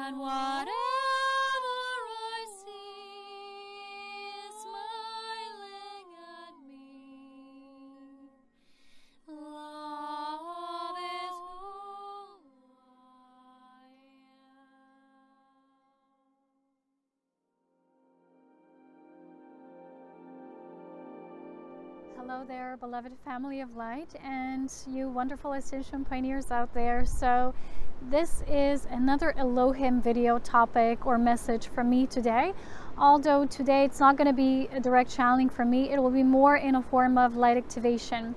and whatever I see is smiling at me. Love is who I am. Hello there, beloved family of light, and you wonderful Ascension pioneers out there. So this is another Elohim video topic or message from me today. Although today it's not going to be a direct channeling for me, it will be more in a form of light activation.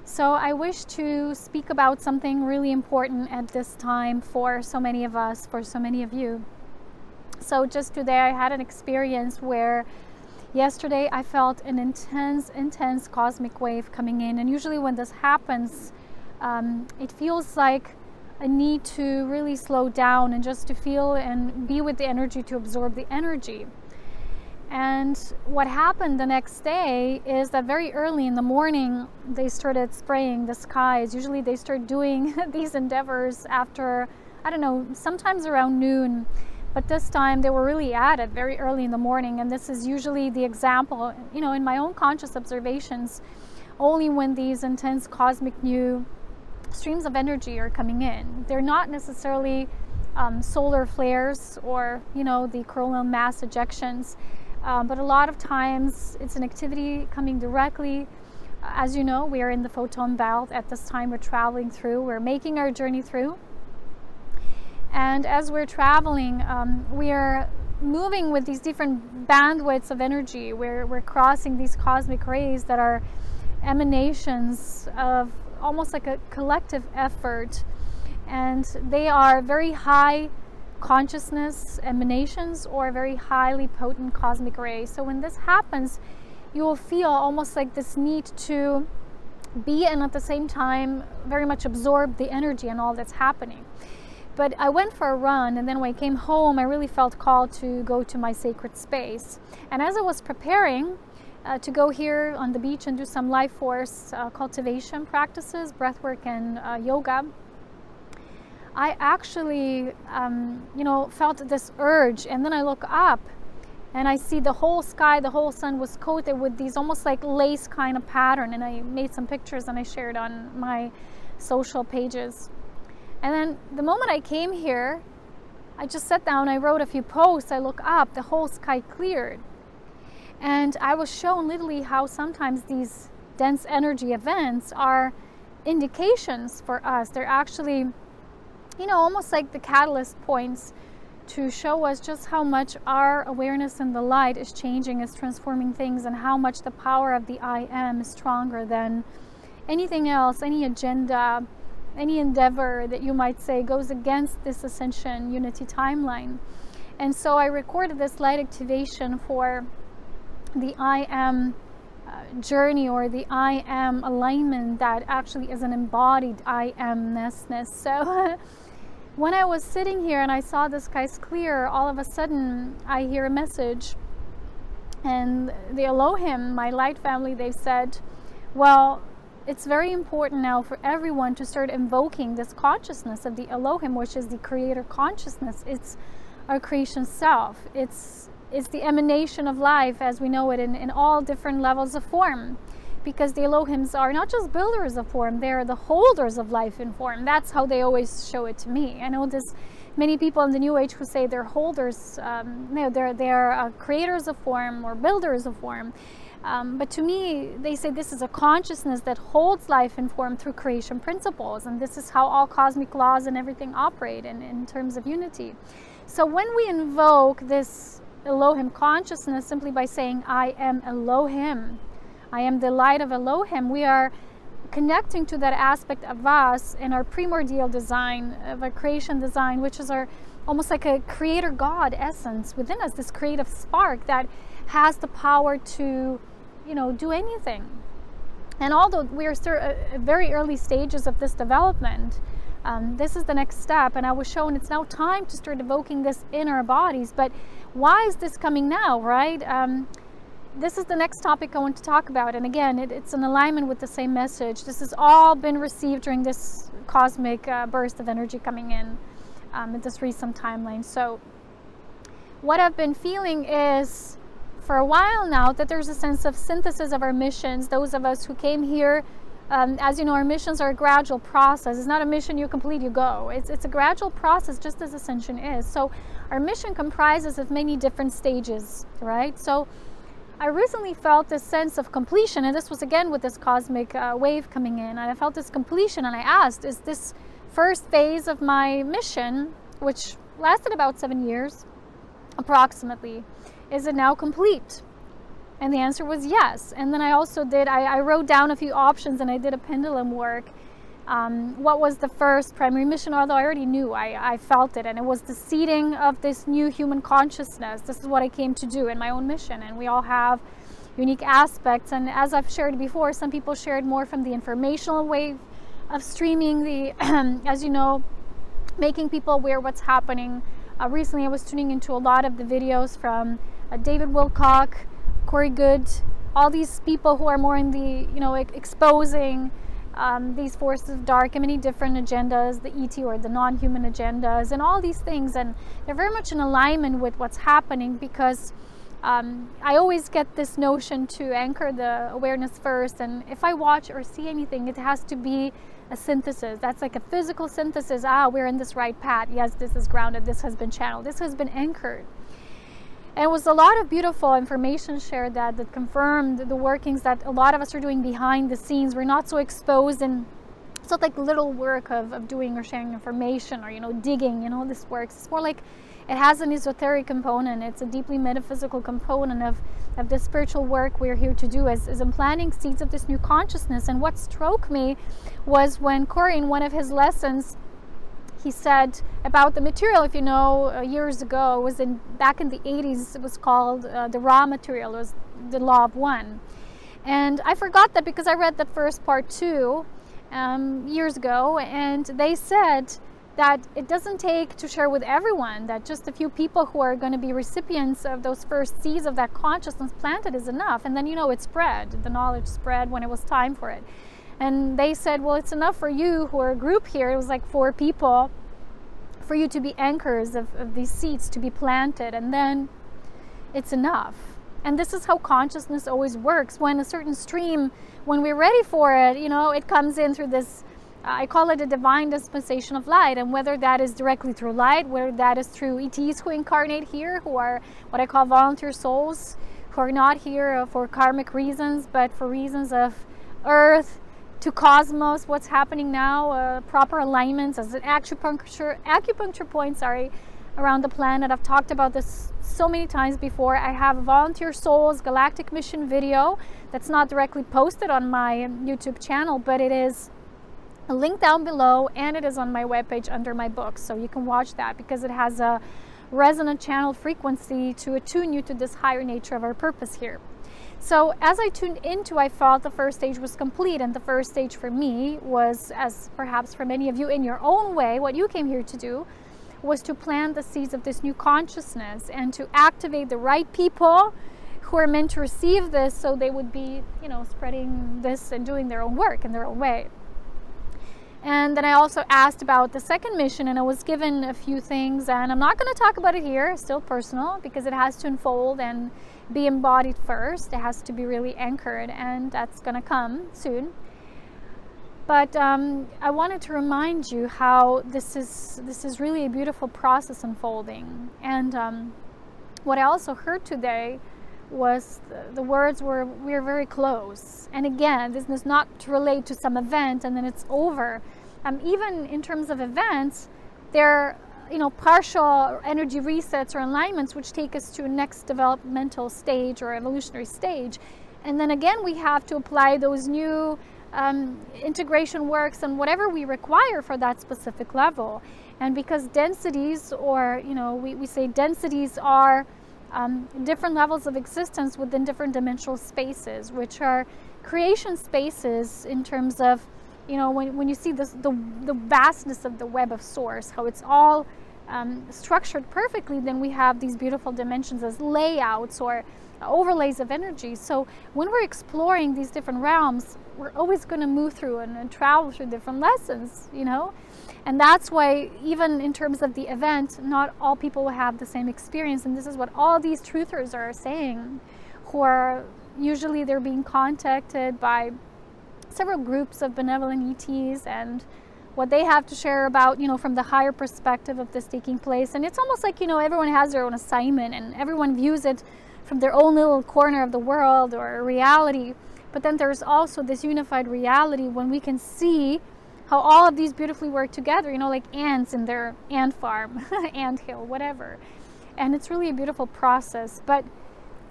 So I wish to speak about something really important at this time for so many of us, for so many of you. So just today I had an experience where yesterday I felt an intense cosmic wave coming in, and usually when this happens, it feels like a need to really slow down and just to feel and be with the energy, to absorb the energy. And what happened the next day is that very early in the morning they started spraying the skies. Usually they start doing these endeavors after, I don't know, sometimes around noon. But this time they were really at it very early in the morning, and this is usually the example, you know, in my own conscious observations, only when these intense cosmic new streams of energy are coming in. They're not necessarily solar flares or, you know, the coronal mass ejections, but a lot of times it's an activity coming directly. As you know, we are in the photon belt at this time. We're traveling through, we're making our journey through. And as we're traveling, we are moving with these different bandwidths of energy. We're crossing these cosmic rays that are emanations of almost like a collective effort. And they are very high consciousness emanations or very highly potent cosmic rays. So when this happens, you will feel almost like this need to be and at the same time very much absorb the energy and all that's happening. But I went for a run, and then when I came home, I really felt called to go to my sacred space. And as I was preparing to go here on the beach and do some life force cultivation practices, breathwork and yoga, I actually, you know, felt this urge. And then I look up and I see the whole sky, the whole sun was coated with these almost like lace kind of pattern. And I made some pictures and I shared on my social pages. And then the moment I came here, I just sat down, I wrote a few posts, I look up, the whole sky cleared. And I was shown literally how sometimes these dense energy events are indications for us. They're actually, you know, almost like the catalyst points to show us just how much our awareness in the light is changing, is transforming things, and how much the power of the I am is stronger than anything else, any agenda, any endeavor that you might say goes against this Ascension unity timeline. And so I recorded this light activation for the I am journey, or the I am alignment that actually is an embodied I amness. So when I was sitting here and I saw the skies clear, all of a sudden I hear a message, and the Elohim, my light family, they've said, well, it's very important now for everyone to start invoking this consciousness of the Elohim, which is the creator consciousness. It's our creation self. It's the emanation of life as we know it in all different levels of form. Because the Elohims are not just builders of form, they're the holders of life in form. That's how they always show it to me. I know there's many people in the New Age who say they're holders, no, they're creators of form or builders of form. But to me, they say this is a consciousness that holds life in form through creation principles. And this is how all cosmic laws and everything operate in terms of unity. So when we invoke this Elohim consciousness simply by saying, I am Elohim, I am the light of Elohim, we are connecting to that aspect of us in our primordial design, of our creation design, which is our almost like a creator God essence within us, this creative spark that has the power to, you know, do anything. And although we are still at very early stages of this development, this is the next step, and I was shown it's now time to start evoking this in our bodies. But why is this coming now, right? This is the next topic I want to talk about, and again, it's in alignment with the same message. This has all been received during this cosmic burst of energy coming in. in this recent timeline. So what I've been feeling is, for a while now, that there's a sense of synthesis of our missions. Those of us who came here, as you know, our missions are a gradual process. It's not a mission you complete, you go. It's a gradual process, just as Ascension is. So our mission comprises of many different stages, right? So I recently felt this sense of completion, and this was again with this cosmic wave coming in, and I felt this completion, and I asked, is this first phase of my mission, which lasted about 7 years approximately, is it now complete? And the answer was yes. And then I also I wrote down a few options, and I did a pendulum work. What was the first primary mission? Although I already knew, I felt it, and it was the seeding of this new human consciousness. This is what I came to do in my own mission, and we all have unique aspects. And as I've shared before, some people shared more from the informational wave of streaming, the as you know, making people aware what's happening. Recently I was tuning into a lot of the videos from David Wilcock, Corey Good, all these people who are more in the, you know, exposing these forces of dark and many different agendas, the ET or the non-human agendas, and all these things. And they're very much in alignment with what's happening, because I always get this notion to anchor the awareness first. And if I watch or see anything, it has to be a synthesis. That's like a physical synthesis. We're in this right path. Yes, this is grounded. This has been channeled. This has been anchored. And it was a lot of beautiful information shared that confirmed the workings that a lot of us are doing behind the scenes. We're not so exposed, and it's not like little work of doing or sharing information or, you know, digging, you know, this works. It's more like it has an esoteric component. It's a deeply metaphysical component of the spiritual work we're here to do as implanting seeds of this new consciousness. And what struck me was when Corey, in one of his lessons, he said about the material, if you know, years ago, it was back in the 80s, it was called the raw material. It was the law of one. And I forgot that because I read that first part too years ago, and they said that it doesn't take to share with everyone, that just a few people who are going to be recipients of those first seeds of that consciousness planted is enough. And then, you know, it spread, the knowledge spread when it was time for it. And they said, well, it's enough for you who are a group here, it was like 4 people, for you to be anchors of these seeds to be planted, and then it's enough. And this is how consciousness always works. When a certain stream, when we're ready for it, you know, it comes in through this, I call it a divine dispensation of light. And whether that is directly through light, whether that is through ETs who incarnate here, who are what I call volunteer souls, who are not here for karmic reasons, but for reasons of earth to cosmos, what's happening now, proper alignments as an acupuncture point, around the planet. I've talked about this so many times before. I have a Volunteer Souls Galactic Mission video that's not directly posted on my YouTube channel, but it is a link down below, and it is on my webpage under my books, so you can watch that because it has a resonant channel frequency to attune you to this higher nature of our purpose here. So as I tuned into, I felt the first stage was complete, and the first stage for me was, as perhaps for many of you in your own way, what you came here to do was to plant the seeds of this new consciousness and to activate the right people who are meant to receive this, so they would be, you know, spreading this and doing their own work in their own way. And then I also asked about the second mission, and I was given a few things, and I'm not going to talk about it here, it's still personal, because it has to unfold and be embodied first. It has to be really anchored, and that's going to come soon. But I wanted to remind you how this is really a beautiful process unfolding. And what I also heard today was the words were, we're very close. And again, this is not to relate to some event and then it's over. Even in terms of events, there are partial energy resets or alignments which take us to a next developmental stage or evolutionary stage. And then again, we have to apply those new integration works and whatever we require for that specific level. And because densities, or we say densities are different levels of existence within different dimensional spaces, which are creation spaces in terms of, when you see this, the vastness of the web of source, how it's all structured perfectly, then we have these beautiful dimensions as layouts or overlays of energy. So when we're exploring these different realms, we're always going to move through and travel through different lessons, And that's why, even in terms of the event, not all people will have the same experience. And this is what all these truthers are saying, who are usually they're being contacted by several groups of benevolent ETs, and what they have to share about, from the higher perspective of this taking place. And it's almost like, everyone has their own assignment and everyone views it from their own little corner of the world or reality. But then there's also this unified reality when we can see how all of these beautifully work together, like ants in their ant farm, ant hill, whatever. And it's really a beautiful process. But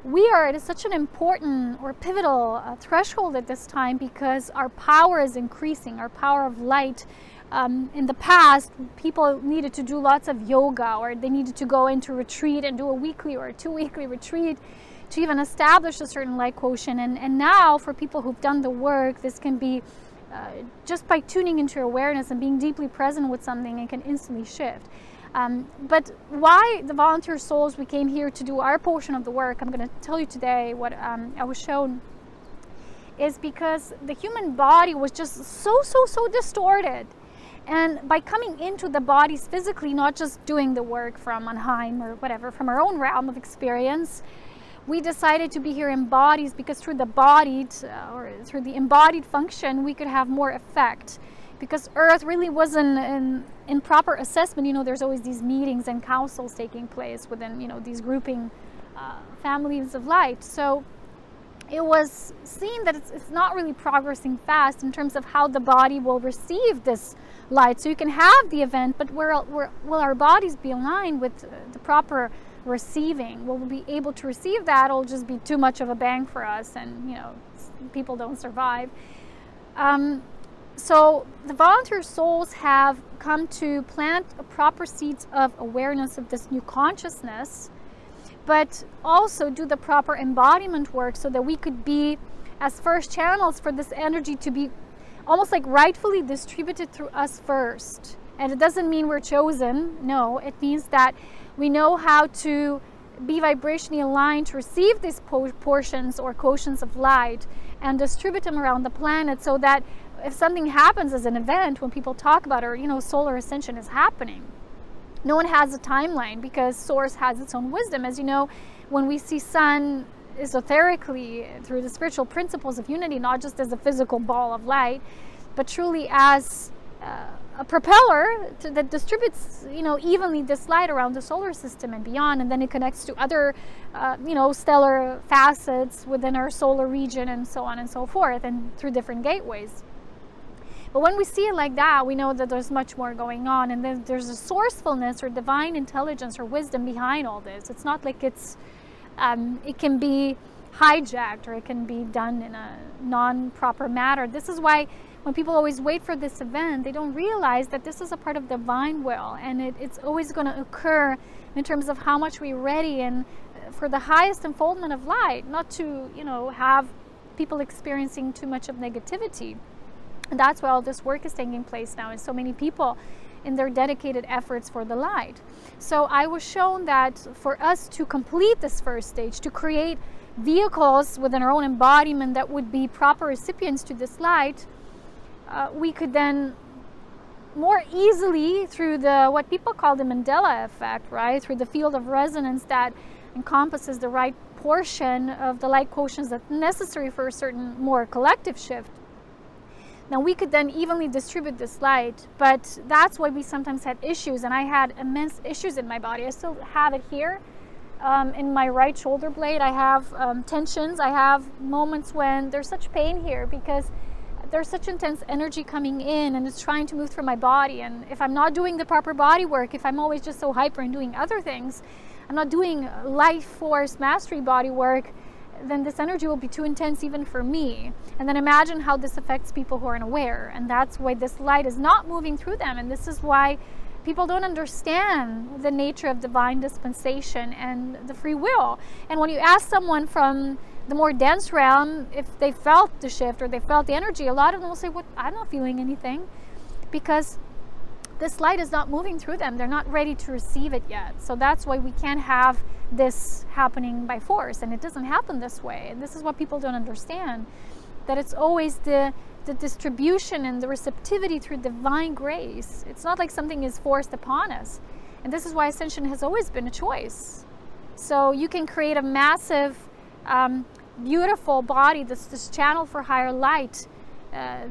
we are at such an important or pivotal threshold at this time, because our power is increasing, our power of light. In the past, people needed to do lots of yoga, or they needed to go into retreat and do a weekly or 2-weekly retreat to even establish a certain light quotient. And now, for people who've done the work, this can be just by tuning into your awareness and being deeply present with something, it can instantly shift. But why the volunteer souls, we came here to do our portion of the work, I'm going to tell you today what I was shown, is because the human body was just so distorted. And by coming into the bodies physically, not just doing the work from on high or whatever, from our own realm of experience, we decided to be here in bodies, because through the embodied function, we could have more effect. Because Earth really wasn't in proper assessment. There's always these meetings and councils taking place within, these grouping families of light. So it was seen that it's not really progressing fast in terms of how the body will receive this light. So you can have the event, but will our bodies be aligned with the proper receiving? Will we be able to receive that? It'll just be too much of a bang for us, and people don't survive. So the volunteer souls have come to plant proper seeds of awareness of this new consciousness, but also do the proper embodiment work, so that we could be as first channels for this energy to be almost like rightfully distributed through us first. And it doesn't mean we're chosen. No, it means that we know how to be vibrationally aligned to receive these portions or quotients of light and distribute them around the planet, so that if something happens as an event, when people talk about it, solar ascension is happening, no one has a timeline, because Source has its own wisdom. As you know, when we see sun esoterically through the spiritual principles of unity, not just as a physical ball of light, but truly as a propeller that distributes, evenly this light around the solar system and beyond, and then it connects to other, stellar facets within our solar region, and so on and so forth, and through different gateways. But when we see it like that, we know that there's much more going on, and then there's a sourcefulness or divine intelligence or wisdom behind all this. It's not like it can be hijacked, or it can be done in a non-proper manner. This is why when people always wait for this event, they don't realize that this is a part of divine will, and it's always going to occur in terms of how much we're ready and for the highest unfoldment of light, not to have people experiencing too much of negativity. And that's why all this work is taking place now, and so many people in their dedicated efforts for the light. So I was shown that for us to complete this first stage, to create vehicles within our own embodiment that would be proper recipients to this light, we could then more easily, through what people call the Mandela effect, right, through the field of resonance that encompasses the right portion of the light quotients that's necessary for a certain more collective shift. Now we could then evenly distribute this light, but that's why we sometimes had issues, and I had immense issues in my body. I still have it here in my right shoulder blade. I have tensions. I have moments when there's such pain here, because there's such intense energy coming in, and it's trying to move through my body. And if I'm not doing the proper body work, if I'm always just so hyper and doing other things, I'm not doing life force mastery body work, then this energy will be too intense even for me. And then imagine how this affects people who are unaware. And that's why this light is not moving through them. And this is why people don't understand the nature of divine dispensation and the free will. And when you ask someone from the more dense realm if they felt the shift or they felt the energy, a lot of them will say, "What? I'm not feeling anything," because this light is not moving through them. They're not ready to receive it yet. So that's why we can't have this happening by force, and it doesn't happen this way. And this is what people don't understand, that it's always the the distribution and the receptivity through divine grace. It's not like something is forced upon us. And this is why Ascension has always been a choice. So you can create a massive, beautiful body, this channel for higher light,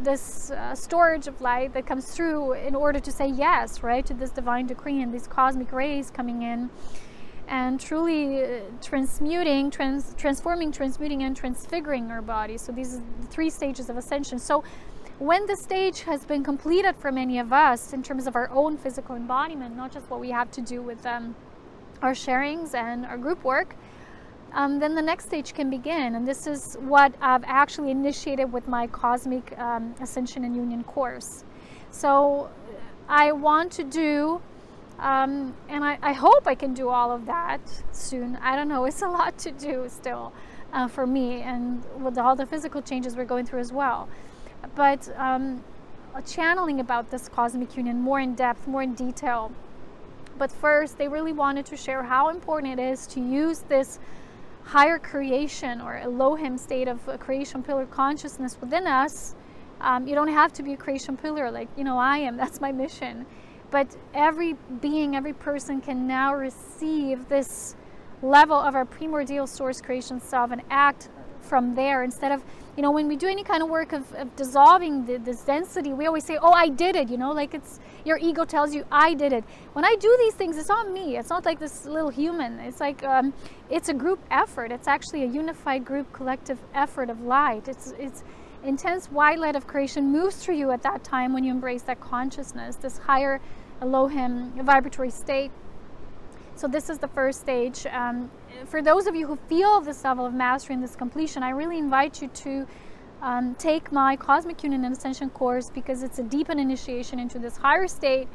this storage of light that comes through in order to say yes, right, to this divine decree and these cosmic rays coming in and truly transforming, and transfiguring our body. So these are the 3 stages of Ascension. So when the stage has been completed for many of us in terms of our own physical embodiment, not just what we have to do with our sharings and our group work, then the next stage can begin. And this is what I've actually initiated with my Cosmic Ascension and Union course. So I want to do, and I hope I can do all of that soon. I don't know, it's a lot to do still for me, and with all the physical changes we're going through as well. But channeling about this Cosmic Union more in depth, more in detail. But first, they really wanted to share how important it is to use this higher creation or Elohim state of creation pillar consciousness within us. You don't have to be a creation pillar like, I am. That's my mission. But every being, every person can now receive this level of our primordial source creation self and act from there, instead of, when we do any kind of work of dissolving this density, we always say, oh, I did it, like it's your ego tells you I did it. When I do these things, it's not me. It's not like this little human. It's like it's a group effort. It's actually a unified group collective effort of light. It's intense white light of creation moves through you at that time when you embrace that consciousness, this higher Elohim vibratory state. So this is the first stage. For those of you who feel this level of mastery and this completion, I really invite you to take my Cosmic Union and Ascension course, because it's a deepened initiation into this higher state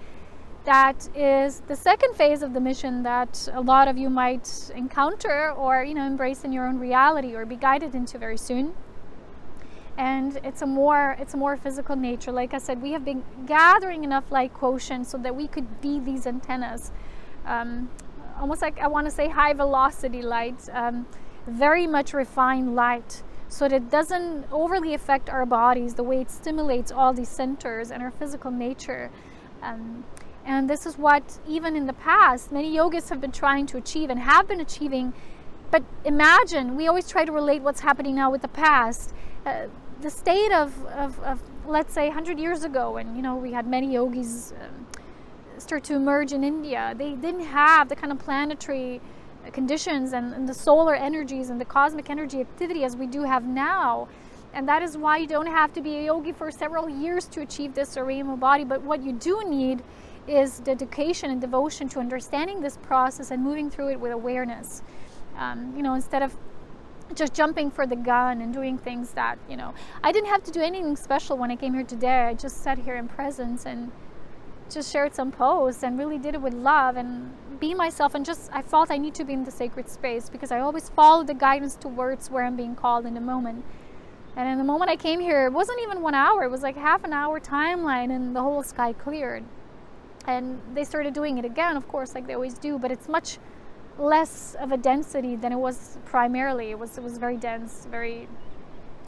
that is the second phase of the mission that a lot of you might encounter or embrace in your own reality or be guided into very soon. And it's a more physical nature. Like I said, we have been gathering enough light quotient so that we could be these antennas. Almost like, I want to say, high velocity light, very much refined light, so that it doesn't overly affect our bodies the way it stimulates all these centers and our physical nature. And this is what, even in the past, many yogis have been trying to achieve and have been achieving. But imagine, we always try to relate what's happening now with the past. The state of let's say 100 years ago, when we had many yogis start to emerge in India, they didn't have the kind of planetary conditions and the solar energies and the cosmic energy activity as we do have now. And that is why you don't have to be a yogi for several years to achieve this array body. But what you do need is dedication and devotion to understanding this process and moving through it with awareness. Instead of just jumping for the gun and doing things that, I didn't have to do anything special when I came here today. I just sat here in presence and just shared some posts and really did it with love and be myself, and I felt I need to be in the sacred space because I always follow the guidance towards where I'm being called in the moment. And in the moment I came here, it wasn't even 1 hour, it was like half an hour timeline, and the whole sky cleared. And they started doing it again, of course, like they always do, but it's much less of a density than it was primarily. It was very dense, very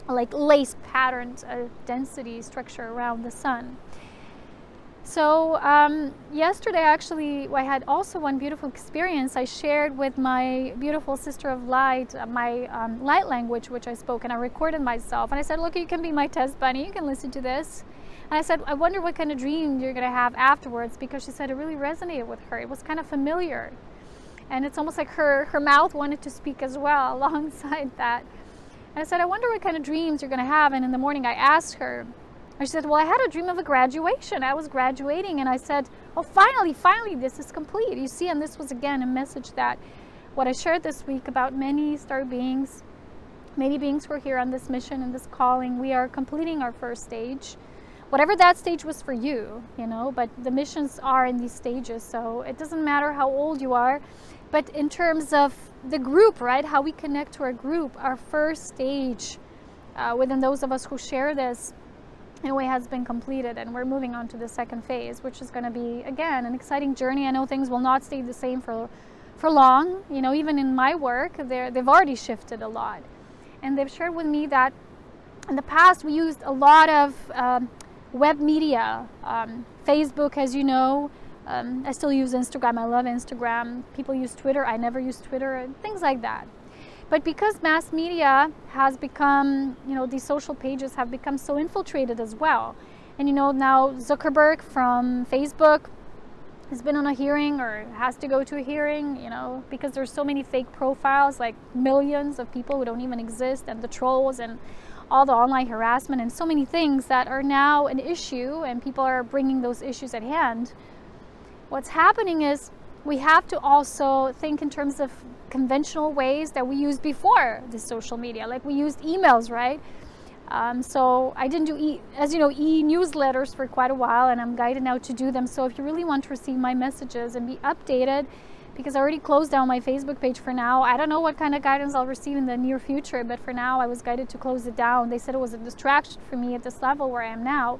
like lace patterned density structure around the sun. So yesterday, actually, I had also one beautiful experience. I shared with my beautiful sister of light my light language, which I spoke, and I recorded myself. And I said, look, you can be my test bunny. You can listen to this. And I said, I wonder what kind of dream you're going to have afterwards, because she said it really resonated with her. It was kind of familiar. And it's almost like her mouth wanted to speak as well alongside that. And I said, I wonder what kind of dreams you're going to have. And in the morning, I asked her. And she said, well, I had a dream of a graduation. I was graduating, and I said, oh, finally, this is complete. You see, and this was, again, a message that what I shared this week about many star beings, many beings who are here on this mission and this calling, we are completing our first stage. Whatever that stage was for you, but the missions are in these stages, so it doesn't matter how old you are. But in terms of the group, right, how we connect to our group, our first stage within those of us who share this, in a way, has been completed, and we're moving on to the second phase, which is going to be, again, an exciting journey. I know things will not stay the same for long. Even in my work, they've already shifted a lot. And they've shared with me that in the past, we used a lot of web media. Facebook, as you know, I still use Instagram. I love Instagram. People use Twitter. I never use Twitter, and things like that. But because mass media has become, you know, these social pages have become so infiltrated as well. And, you know, now Zuckerberg from Facebook has been on a hearing, or has to go to a hearing, you know, because there's so many fake profiles, like millions of people who don't even exist, and the trolls and all the online harassment and so many things that are now an issue, and people are bringing those issues at hand. What's happening is we have to also think in terms of conventional ways that we used before the social media. Like, we used emails, right? So I didn't do as you know, e-newsletters for quite a while, and I'm guided now to do them. So if you really want to receive my messages and be updated, because I already closed down my Facebook page for now. I don't know what kind of guidance I'll receive in the near future, but for now I was guided to close it down. They said it was a distraction for me at this level where I am now,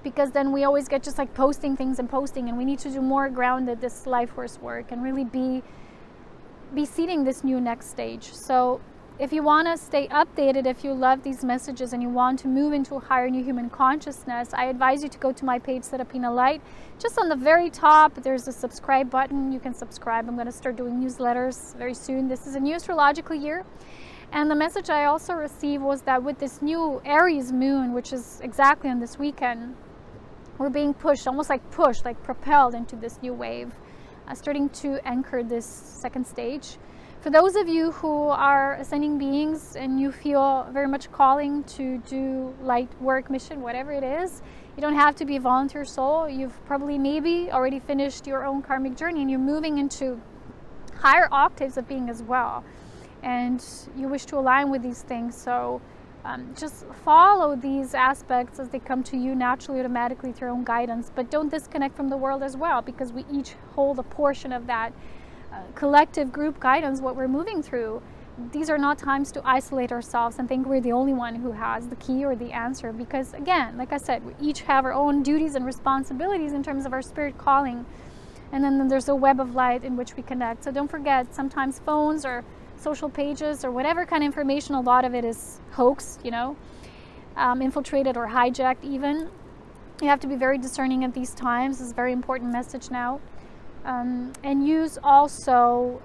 because then we always get just like posting things and posting, and we need to do more grounded this life force work and really be seeding this new next stage. So if you want to stay updated, if you love these messages and you want to move into a higher new human consciousness, I advise you to go to my page, Elohim Light. Just on the very top, there's a subscribe button. You can subscribe. I'm going to start doing newsletters very soon. This is a new astrological year. And the message I also received was that with this new Aries moon, which is exactly on this weekend, we're being pushed, almost like pushed, like propelled into this new wave, starting to anchor this second stage. For those of you who are ascending beings and you feel very much calling to do light work, mission, whatever it is, you don't have to be a volunteer soul. You've probably maybe already finished your own karmic journey, and you're moving into higher octaves of being as well. And you wish to align with these things. So just follow these aspects as they come to you naturally, automatically through your own guidance. But don't disconnect from the world as well, because we each hold a portion of that collective group guidance, what we're moving through. These are not times to isolate ourselves and think we're the only one who has the key or the answer, because again, like I said, we each have our own duties and responsibilities in terms of our spirit calling, and then there's a web of light in which we connect. So don't forget, sometimes phones or social pages or whatever kind of information, a lot of it is hoax, you know, infiltrated or hijacked even. You have to be very discerning at these times. This is a very important message now. And use also,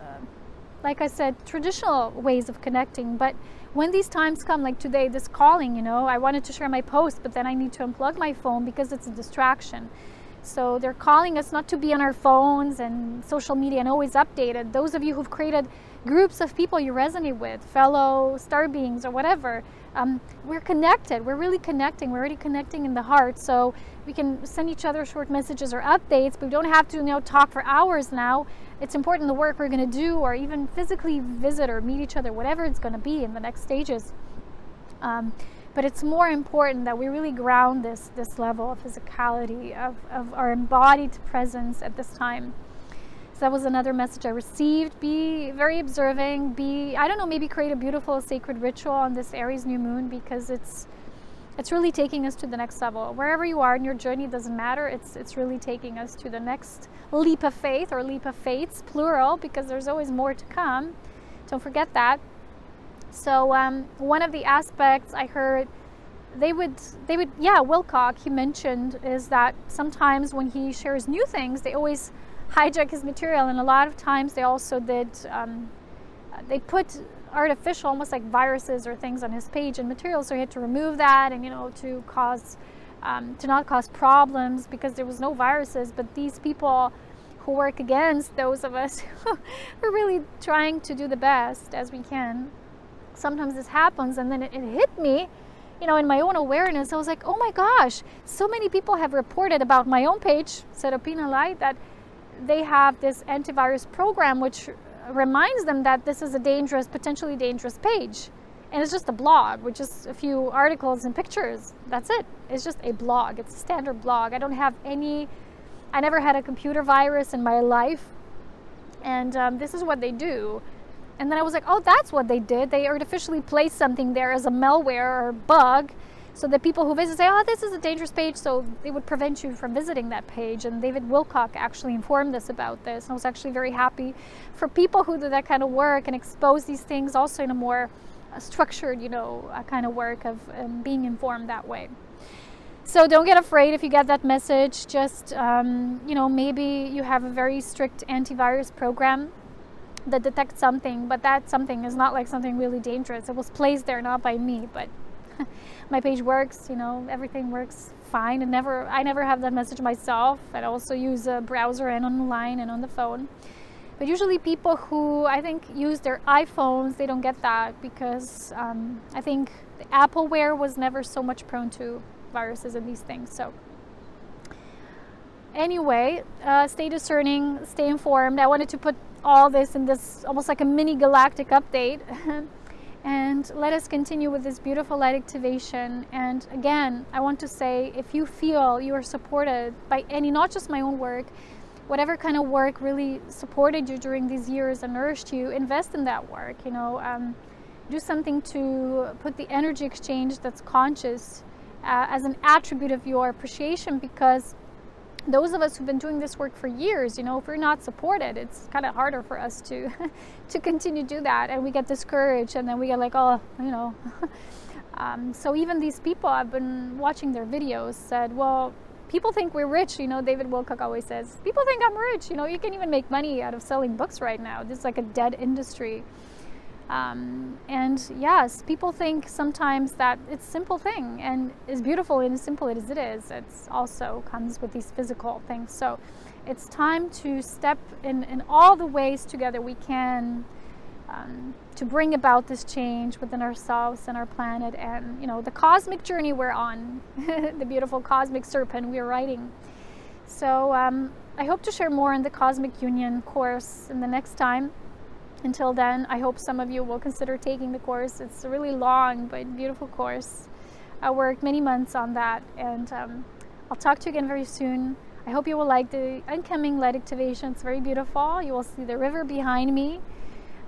like I said, traditional ways of connecting. But when these times come, like today, this calling, you know, I wanted to share my post, but then I need to unplug my phone because it's a distraction. So they're calling us not to be on our phones and social media and always updated. Those of you who've created groups of people you resonate with, fellow star beings or whatever, we're connected. We're really connecting. We're already connecting in the heart. So we can send each other short messages or updates, but we don't have to, you know, talk for hours now. It's important the work we're going to do, or even physically visit or meet each other, whatever it's going to be in the next stages. But it's more important that we really ground this level of physicality, of our embodied presence at this time. So that was another message I received. Be very observing. I don't know, maybe create a beautiful sacred ritual on this Aries New Moon, because it's really taking us to the next level. Wherever you are in your journey, it doesn't matter. It's really taking us to the next leap of faith, or leap of faiths, plural, because there's always more to come. Don't forget that. So one of the aspects I heard Wilcock, he mentioned, is that sometimes when he shares new things, they always hijack his material, and a lot of times they also did they put artificial, almost like viruses or things on his page and material, so he had to remove that, and, you know, to not cause problems, because there was no viruses. But these people who work against those of us who are really trying to do the best as we can, sometimes this happens. And then it hit me, you know, in my own awareness. I was like, oh my gosh, so many people have reported about my own page, Elohim Light, that they have this antivirus program which reminds them that this is a dangerous, potentially dangerous page. And it's just a blog with just a few articles and pictures. That's it. It's just a blog. It's a standard blog. I never had a computer virus in my life. And this is what they do. And then I was like, oh, that's what they did. They artificially placed something there as a malware or bug, so that people who visit say, oh, this is a dangerous page, so they would prevent you from visiting that page. And David Wilcock actually informed us about this. And I was actually very happy for people who do that kind of work and expose these things also in a more structured, kind of work of being informed that way. So don't get afraid if you get that message. Just, maybe you have a very strict antivirus program that detects something, but that something is not like something really dangerous. It was placed there not by me, but my page works, everything works fine. I never have that message myself. I also use a browser and online and on the phone. But usually people who, I think, use their iPhones, they don't get that, because I think the Appleware was never so much prone to viruses and these things. So anyway, stay discerning, stay informed. I wanted to put all this in this almost like a mini galactic update. And let us continue with this beautiful light activation. And again, I want to say, if you feel you are supported by any, not just my own work, whatever kind of work really supported you during these years and nourished you, invest in that work. Do something to put the energy exchange that's conscious as an attribute of your appreciation, because those of us who've been doing this work for years, if we're not supported, it's kind of harder for us to to continue to do that, and we get discouraged, and then we get like, so even these people, I've been watching their videos, said, well, people think we're rich. David Wilcock always says, people think I'm rich. You can even make money out of selling books right now. This is like a dead industry. And yes, people think sometimes that it's a simple thing and is beautiful and as simple as it is. It's also comes with these physical things. So it's time to step in all the ways together we can to bring about this change within ourselves and our planet, and the cosmic journey we're on, the beautiful cosmic serpent we're riding. So I hope to share more in the Cosmic Union course in the next time. Until then, I hope some of you will consider taking the course. It's a really long but beautiful course. I worked many months on that, and I'll talk to you again very soon. I hope you will like the incoming light activation. It's very beautiful. You will see the river behind me.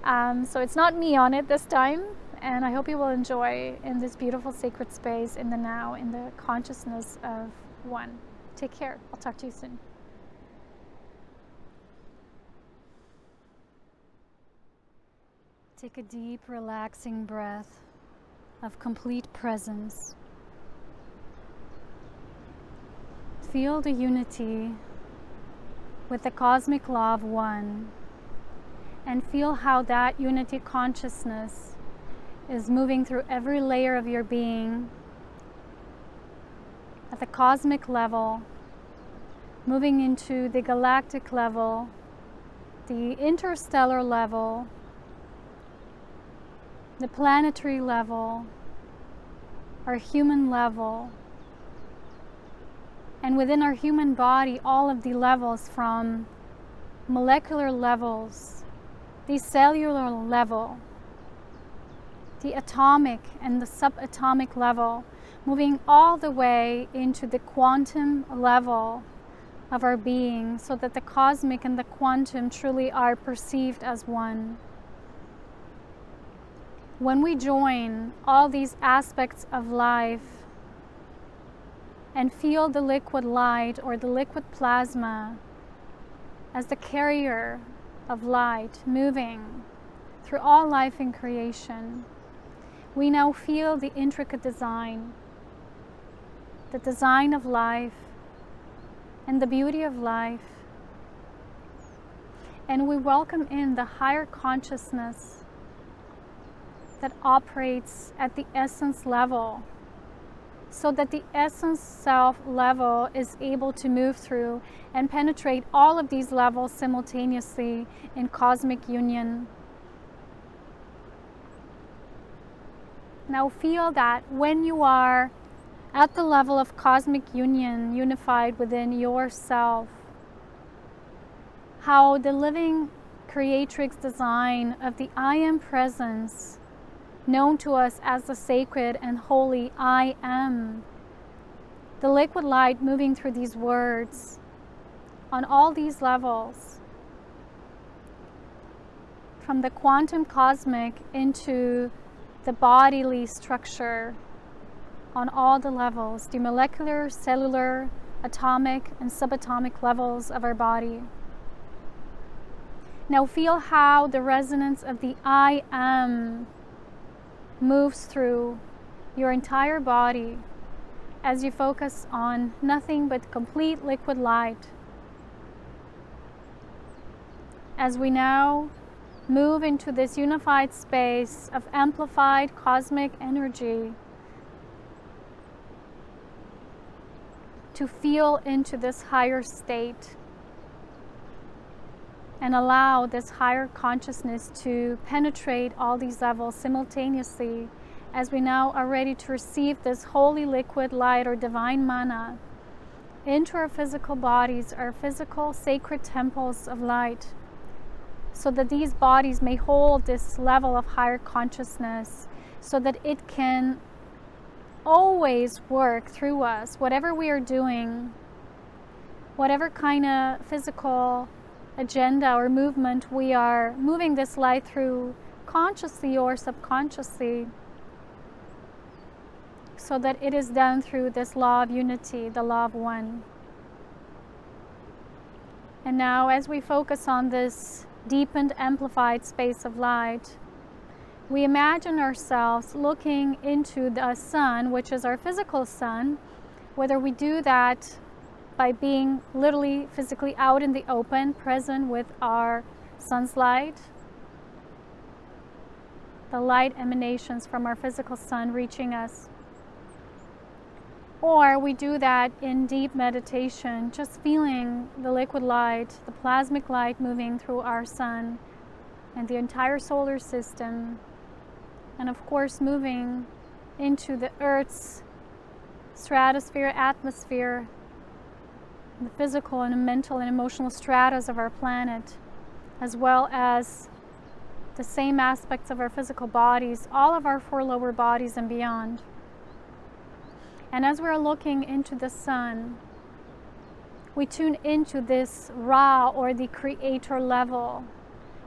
So it's not me on it this time, and I hope you will enjoy in this beautiful sacred space, in the now, in the consciousness of one. Take care. I'll talk to you soon. Take a deep, relaxing breath of complete presence. Feel the unity with the cosmic law of one, and feel how that unity consciousness is moving through every layer of your being at the cosmic level, moving into the galactic level, the interstellar level, the planetary level, our human level, and within our human body, all of the levels from molecular levels, the cellular level, the atomic and the subatomic level, moving all the way into the quantum level of our being, so that the cosmic and the quantum truly are perceived as one. When we join all these aspects of life and feel the liquid light or the liquid plasma as the carrier of light moving through all life in creation, we now feel the intricate design, the design of life and the beauty of life. And we welcome in the higher consciousness that operates at the essence level, so that the essence self level is able to move through and penetrate all of these levels simultaneously in cosmic union. Now feel that when you are at the level of cosmic union, unified within yourself, how the living creatrix design of the I Am presence, known to us as the sacred and holy I Am, the liquid light moving through these words on all these levels, from the quantum cosmic into the bodily structure on all the levels, the molecular, cellular, atomic, and subatomic levels of our body. Now feel how the resonance of the I Am moves through your entire body as you focus on nothing but complete liquid light. As we now move into this unified space of amplified cosmic energy, to feel into this higher state and allow this higher consciousness to penetrate all these levels simultaneously, as we now are ready to receive this holy liquid light or divine mana into our physical bodies, our physical sacred temples of light, so that these bodies may hold this level of higher consciousness, so that it can always work through us, whatever we are doing, whatever kind of physical agenda or movement we are moving this light through, consciously or subconsciously, so that it is done through this law of unity, the law of one. And now, as we focus on this deepened, amplified space of light, we imagine ourselves looking into the sun, which is our physical sun, whether we do that by being literally physically out in the open, present with our sun's light, the light emanations from our physical sun reaching us, or we do that in deep meditation, just feeling the liquid light, the plasmic light moving through our sun and the entire solar system, and of course moving into the Earth's stratosphere, atmosphere, the physical and mental and emotional stratas of our planet, as well as the same aspects of our physical bodies, all of our 4 lower bodies and beyond. And as we're looking into the sun, we tune into this Ra, or the creator level,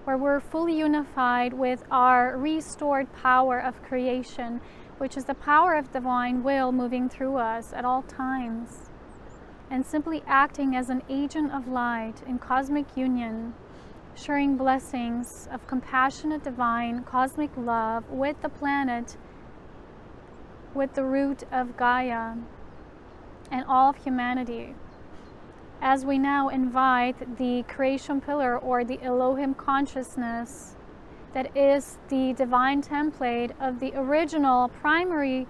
where we're fully unified with our restored power of creation, which is the power of divine will moving through us at all times, and simply acting as an agent of light in cosmic union, sharing blessings of compassionate divine cosmic love with the planet, with the root of Gaia and all of humanity, as we now invite the creation pillar, or the Elohim consciousness, that is the divine template of the original primary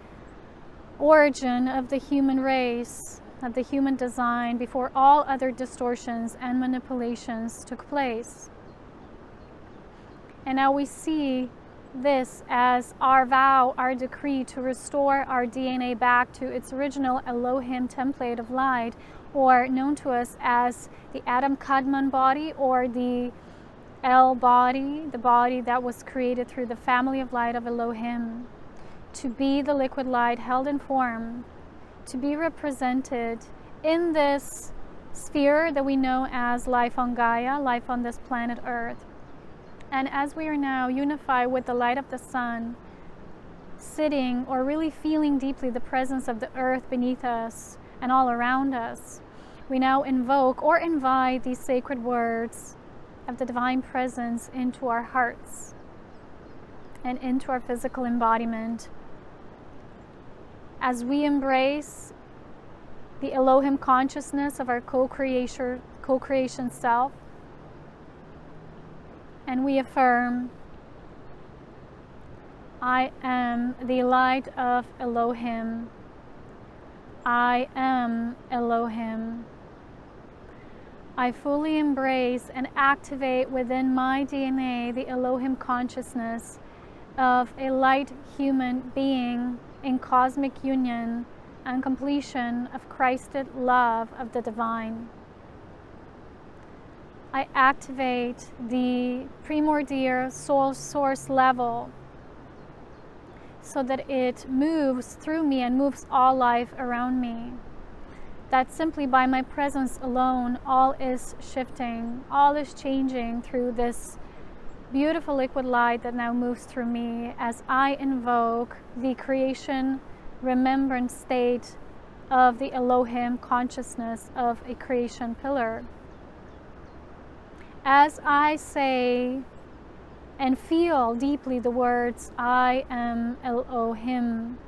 origin of the human race, of the human design, before all other distortions and manipulations took place. And now we see this as our vow, our decree to restore our DNA back to its original Elohim template of light, or known to us as the Adam Kadmon body, or the El body, the body that was created through the family of light of Elohim, to be the liquid light held in form, to be represented in this sphere that we know as life on Gaia, life on this planet Earth. And as we are now unified with the light of the sun, sitting or really feeling deeply the presence of the earth beneath us and all around us, we now invoke or invite these sacred words of the divine presence into our hearts and into our physical embodiment, as we embrace the Elohim consciousness of our co-creation self, and we affirm, I am the light of Elohim. I am Elohim. I fully embrace and activate within my DNA the Elohim consciousness of a light human being in cosmic union and completion of Christed love of the divine. I activate the primordial soul source level so that it moves through me and moves all life around me. That simply by my presence alone, all is shifting, all is changing through this beautiful liquid light that now moves through me as I invoke the creation remembrance state of the Elohim consciousness of a creation pillar. As I say and feel deeply the words, I am Elohim.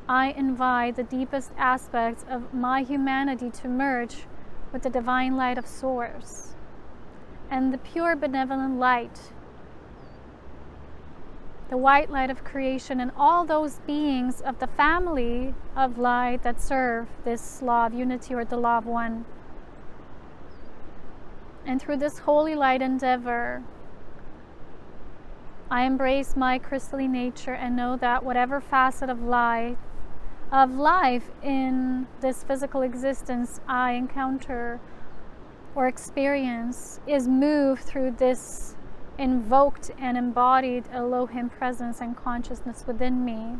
I invite the deepest aspects of my humanity to merge with the divine light of Source and the pure benevolent light, the white light of creation, and all those beings of the family of light that serve this law of unity or the law of one. And through this holy light endeavor, I embrace my crystalline nature and know that whatever facet of life in this physical existence I encounter or experience is moved through this invoked and embodied Elohim presence and consciousness within me.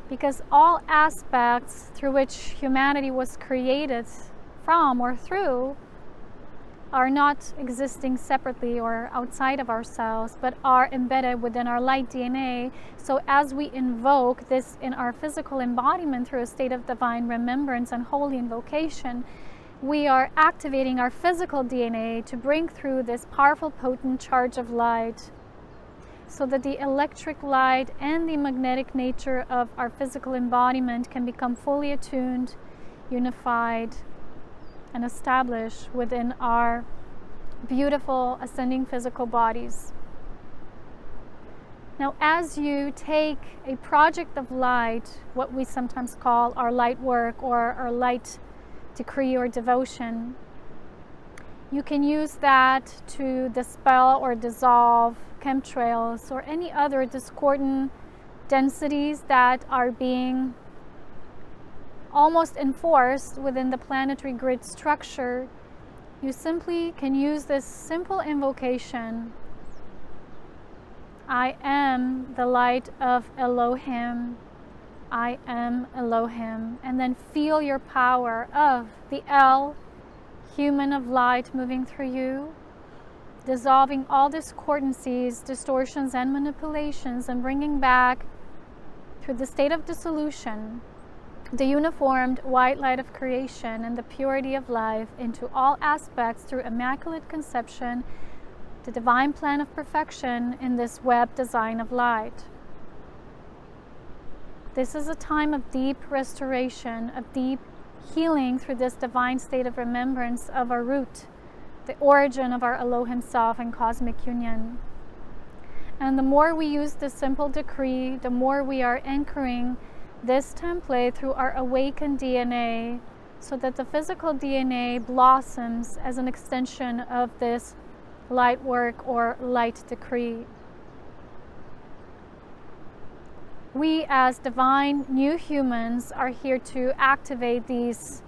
Because all aspects through which humanity was created from or through are not existing separately or outside of ourselves, but are embedded within our light DNA. So as we invoke this in our physical embodiment through a state of divine remembrance and holy invocation, we are activating our physical DNA to bring through this powerful, potent charge of light, so that the electric light and the magnetic nature of our physical embodiment can become fully attuned, unified, and established within our beautiful ascending physical bodies. Now, as you take a project of light, what we sometimes call our light work or our light decree or devotion, you can use that to dispel or dissolve chemtrails or any other discordant densities that are being almost enforced within the planetary grid structure. You simply can use this simple invocation, I am the light of Elohim, I am Elohim, and then feel your power of the El, human of light, moving through you, dissolving all discordancies, distortions, and manipulations, and bringing back through the state of dissolution the uniformed white light of creation and the purity of life into all aspects through immaculate conception, the divine plan of perfection in this web design of light. This is a time of deep restoration, of deep healing through this divine state of remembrance of our root, the origin of our Elohim self and cosmic union. And the more we use this simple decree, the more we are anchoring this template through our awakened DNA, so that the physical DNA blossoms as an extension of this light work or light decree. We as divine new humans are here to activate these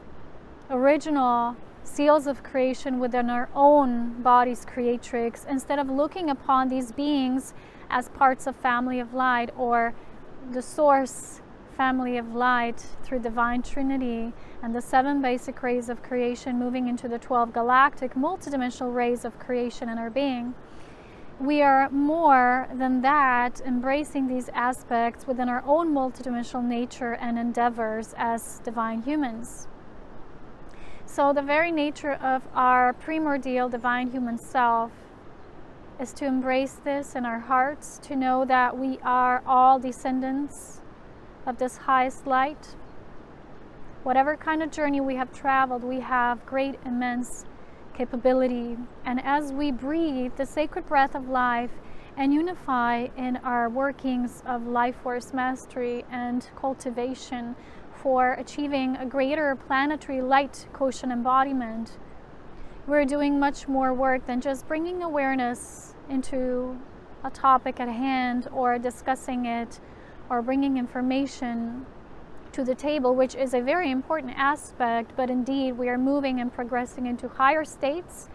original seals of creation within our own body's creatrix, instead of looking upon these beings as parts of family of light or the source family of light through divine Trinity and the 7 basic rays of creation moving into the 12 galactic multidimensional rays of creation in our being. We are more than that, embracing these aspects within our own multidimensional nature and endeavors as divine humans. So the very nature of our primordial divine human self is to embrace this in our hearts, to know that we are all descendants of this highest light. Whatever kind of journey we have traveled, we have great, immense capability. And as we breathe the sacred breath of life and unify in our workings of life force mastery and cultivation for achieving a greater planetary light quotient embodiment, we're doing much more work than just bringing awareness into a topic at hand or discussing it or bringing information to the table, which is a very important aspect, but indeed we are moving and progressing into higher states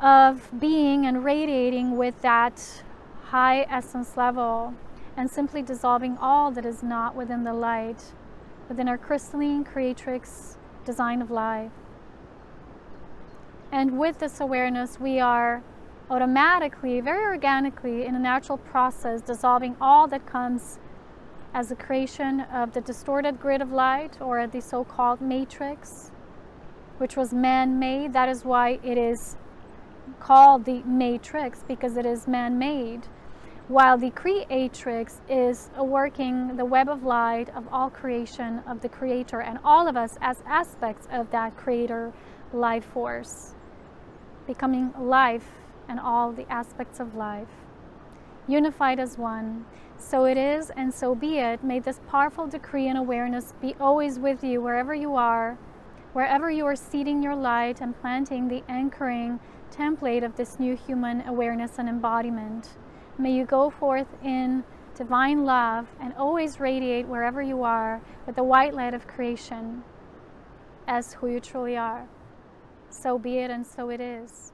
of being and radiating with that high essence level and simply dissolving all that is not within the light, within our crystalline creatrix design of life. And with this awareness, we are automatically, very organically, in a natural process, dissolving all that comes as a creation of the distorted grid of light, or the so-called matrix, which was man-made. That is why it is called the matrix because it is man-made, while the creatrix is working the web of light of all creation of the creator, and all of us as aspects of that creator life force, becoming life and all the aspects of life, unified as one. So it is, and so be it. May this powerful decree and awareness be always with you, wherever you are seeding your light and planting the anchoring template of this new human awareness and embodiment. May you go forth in divine love and always radiate wherever you are with the white light of creation as who you truly are. So be it, and so it is.